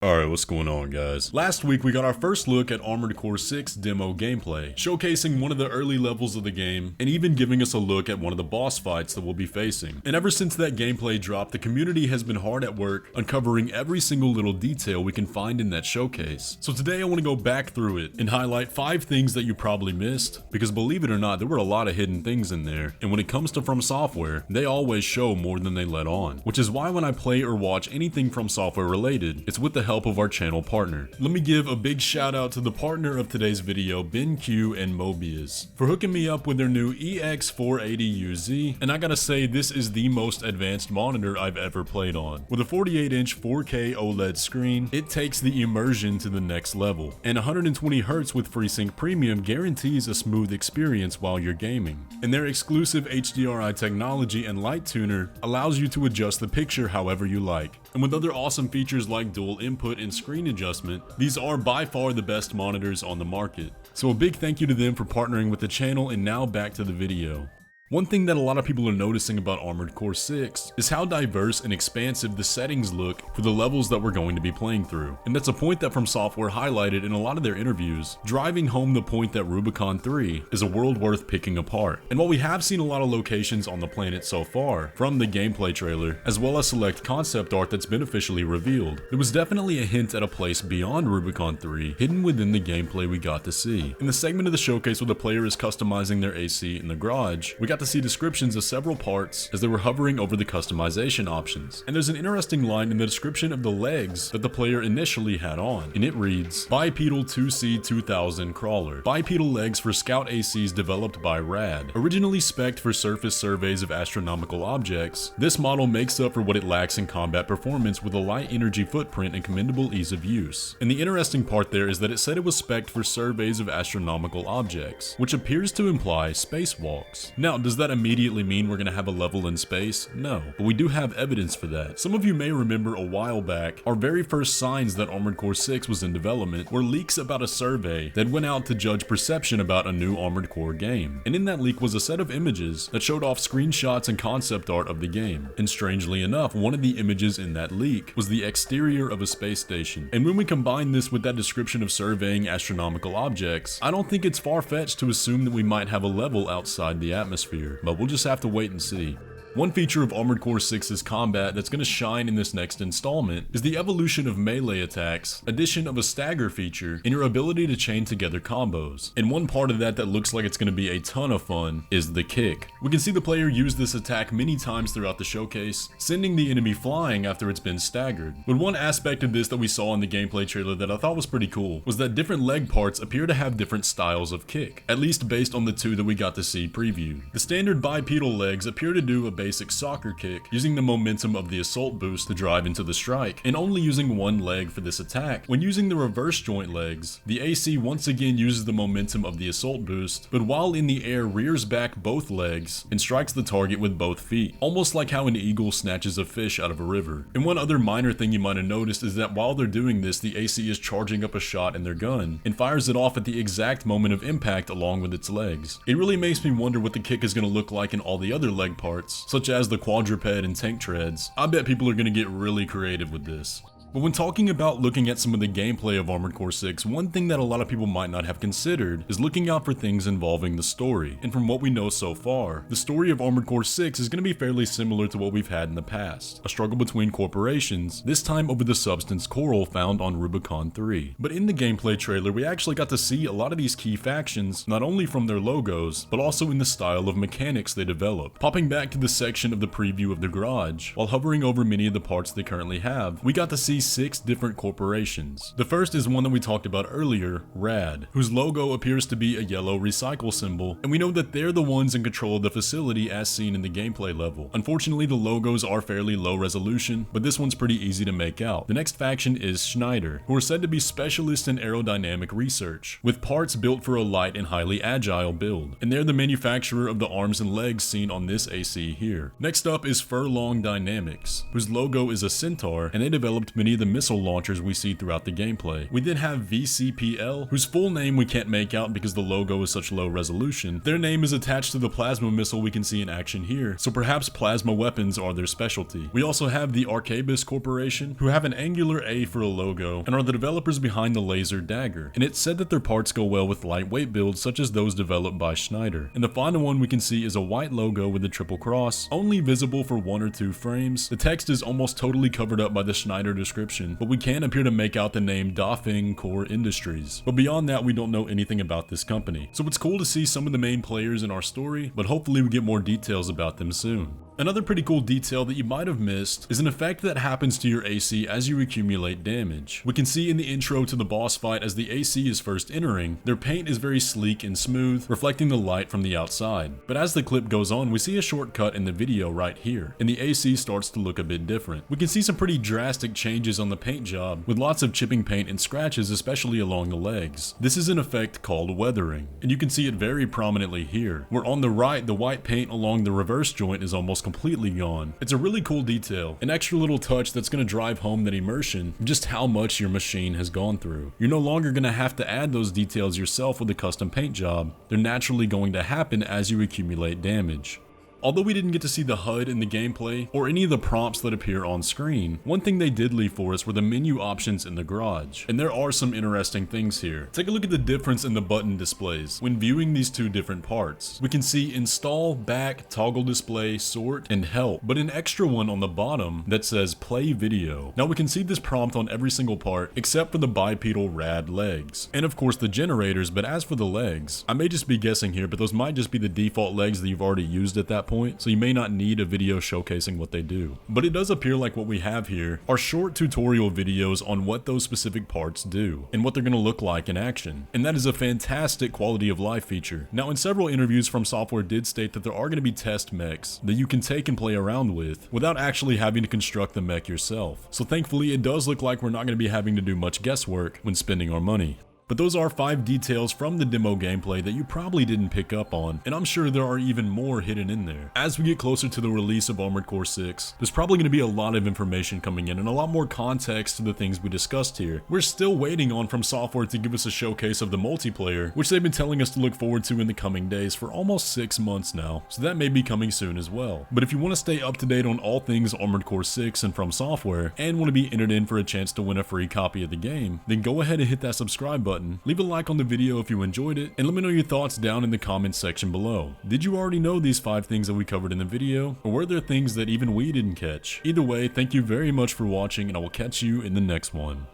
Alright, what's going on, guys? Last week we got our first look at Armored Core 6 demo gameplay, showcasing one of the early levels of the game, and even giving us a look at one of the boss fights that we'll be facing. And ever since that gameplay dropped, the community has been hard at work uncovering every single little detail we can find in that showcase. So today I want to go back through it and highlight 5 things that you probably missed, because believe it or not, there were a lot of hidden things in there, and when it comes to FromSoftware, they always show more than they let on. Which is why when I play or watch anything FromSoftware related, it's with the help of our channel partner. Let me give a big shout out to the partner of today's video, BenQ and Mobiuz, for hooking me up with their new EX480UZ, and I gotta say this is the most advanced monitor I've ever played on. With a 48-inch 4K OLED screen, it takes the immersion to the next level, and 120Hz with FreeSync Premium guarantees a smooth experience while you're gaming. And their exclusive HDRI technology and light tuner allows you to adjust the picture however you like. And with other awesome features like dual input and screen adjustment, these are by far the best monitors on the market. So a big thank you to them for partnering with the channel, and now back to the video. One thing that a lot of people are noticing about Armored Core 6 is how diverse and expansive the settings look for the levels that we're going to be playing through. And that's a point that FromSoftware highlighted in a lot of their interviews, driving home the point that RUBICON 3 is a world worth picking apart. And while we have seen a lot of locations on the planet so far, from the gameplay trailer, as well as select concept art that's been officially revealed, there was definitely a hint at a place beyond RUBICON 3 hidden within the gameplay we got to see. In the segment of the showcase where the player is customizing their AC in the garage, we got to see descriptions of several parts as they were hovering over the customization options. And there's an interesting line in the description of the legs that the player initially had on, and it reads, Bipedal 2C2000 Crawler. Bipedal legs for Scout ACs developed by RAD. Originally spec'd for surface surveys of astronomical objects, this model makes up for what it lacks in combat performance with a light energy footprint and commendable ease of use. And the interesting part there is that it said it was spec'd for surveys of astronomical objects, which appears to imply spacewalks. Now, does that immediately mean we're gonna have a level in space? No, but we do have evidence for that. Some of you may remember a while back, our very first signs that Armored Core 6 was in development were leaks about a survey that went out to judge perception about a new Armored Core game. And in that leak was a set of images that showed off screenshots and concept art of the game. And strangely enough, one of the images in that leak was the exterior of a space station. And when we combine this with that description of surveying astronomical objects, I don't think it's far-fetched to assume that we might have a level outside the atmosphere. But we'll just have to wait and see. One feature of Armored Core 6's combat that's going to shine in this next installment is the evolution of melee attacks, addition of a stagger feature, and your ability to chain together combos. And one part of that looks like it's going to be a ton of fun is the kick. We can see the player use this attack many times throughout the showcase, sending the enemy flying after it's been staggered. But one aspect of this that we saw in the gameplay trailer that I thought was pretty cool was that different leg parts appear to have different styles of kick, at least based on the 2 that we got to see previewed. The standard bipedal legs appear to do a basic soccer kick, using the momentum of the assault boost to drive into the strike, and only using one leg for this attack. When using the reverse joint legs, the AC once again uses the momentum of the assault boost, but while in the air rears back both legs and strikes the target with both feet, almost like how an eagle snatches a fish out of a river. And one other minor thing you might have noticed is that while they're doing this, the AC is charging up a shot in their gun and fires it off at the exact moment of impact along with its legs. It really makes me wonder what the kick is going to look like in all the other leg parts, such as the quadruped and tank treads. I bet people are going to get really creative with this. But when talking about looking at some of the gameplay of Armored Core 6, one thing that a lot of people might not have considered is looking out for things involving the story. And from what we know so far, the story of Armored Core 6 is going to be fairly similar to what we've had in the past. A struggle between corporations, this time over the substance coral found on RUBICON 3. But in the gameplay trailer, we actually got to see a lot of these key factions, not only from their logos, but also in the style of mechanics they develop. Popping back to the section of the preview of the garage, while hovering over many of the parts they currently have, we got to see 6 different corporations. The first is one that we talked about earlier, RAD, whose logo appears to be a yellow recycle symbol, and we know that they're the ones in control of the facility as seen in the gameplay level. Unfortunately, the logos are fairly low resolution, but this one's pretty easy to make out. The next faction is Schneider, who are said to be specialists in aerodynamic research, with parts built for a light and highly agile build, and they're the manufacturer of the arms and legs seen on this AC here. Next up is Furlong Dynamics, whose logo is a centaur, and they developed many any of the missile launchers we see throughout the gameplay. We then have VCPL, whose full name we can't make out because the logo is such low resolution. Their name is attached to the plasma missile we can see in action here, so perhaps plasma weapons are their specialty. We also have the Arquebus Corporation, who have an angular A for a logo, and are the developers behind the laser dagger, and it's said that their parts go well with lightweight builds such as those developed by Schneider. And the final one we can see is a white logo with a triple cross, only visible for 1 or 2 frames. The text is almost totally covered up by the Schneider description, but we can appear to make out the name Dafeng Core Industries. But beyond that, we don't know anything about this company. So it's cool to see some of the main players in our story, but hopefully we get more details about them soon. Another pretty cool detail that you might have missed is an effect that happens to your AC as you accumulate damage. We can see in the intro to the boss fight as the AC is first entering, their paint is very sleek and smooth, reflecting the light from the outside. But as the clip goes on, we see a shortcut in the video right here, and the AC starts to look a bit different. We can see some pretty drastic changes on the paint job, with lots of chipping paint and scratches, especially along the legs. This is an effect called weathering, and you can see it very prominently here, where on the right, the white paint along the reverse joint is almost completely gone. It's a really cool detail, an extra little touch that's going to drive home that immersion of just how much your machine has gone through. You're no longer going to have to add those details yourself with a custom paint job. They're naturally going to happen as you accumulate damage. Although we didn't get to see the HUD in the gameplay, or any of the prompts that appear on screen, one thing they did leave for us were the menu options in the garage. And there are some interesting things here. Take a look at the difference in the button displays when viewing these two different parts. We can see install, back, toggle display, sort, and help, but an extra one on the bottom that says play video. Now we can see this prompt on every single part except for the bipedal rad legs, and of course the generators. But as for the legs, I may just be guessing here, but those might just be the default legs that you've already used at that point, so you may not need a video showcasing what they do. But it does appear like what we have here are short tutorial videos on what those specific parts do and what they're going to look like in action, and that is a fantastic quality of life feature. Now, in several interviews, FromSoftware did state that there are going to be test mechs that you can take and play around with without actually having to construct the mech yourself. So thankfully it does look like we're not going to be having to do much guesswork when spending our money. But those are 5 details from the demo gameplay that you probably didn't pick up on, and I'm sure there are even more hidden in there. As we get closer to the release of Armored Core 6, there's probably going to be a lot of information coming in and a lot more context to the things we discussed here. We're still waiting on FromSoftware to give us a showcase of the multiplayer, which they've been telling us to look forward to in the coming days for almost 6 months now, so that may be coming soon as well. But if you want to stay up to date on all things Armored Core 6 and FromSoftware, and want to be entered in for a chance to win a free copy of the game, then go ahead and hit that subscribe button. Leave a like on the video if you enjoyed it, and let me know your thoughts down in the comments section below. Did you already know these 5 things that we covered in the video, or were there things that even we didn't catch? Either way, thank you very much for watching, and I will catch you in the next one.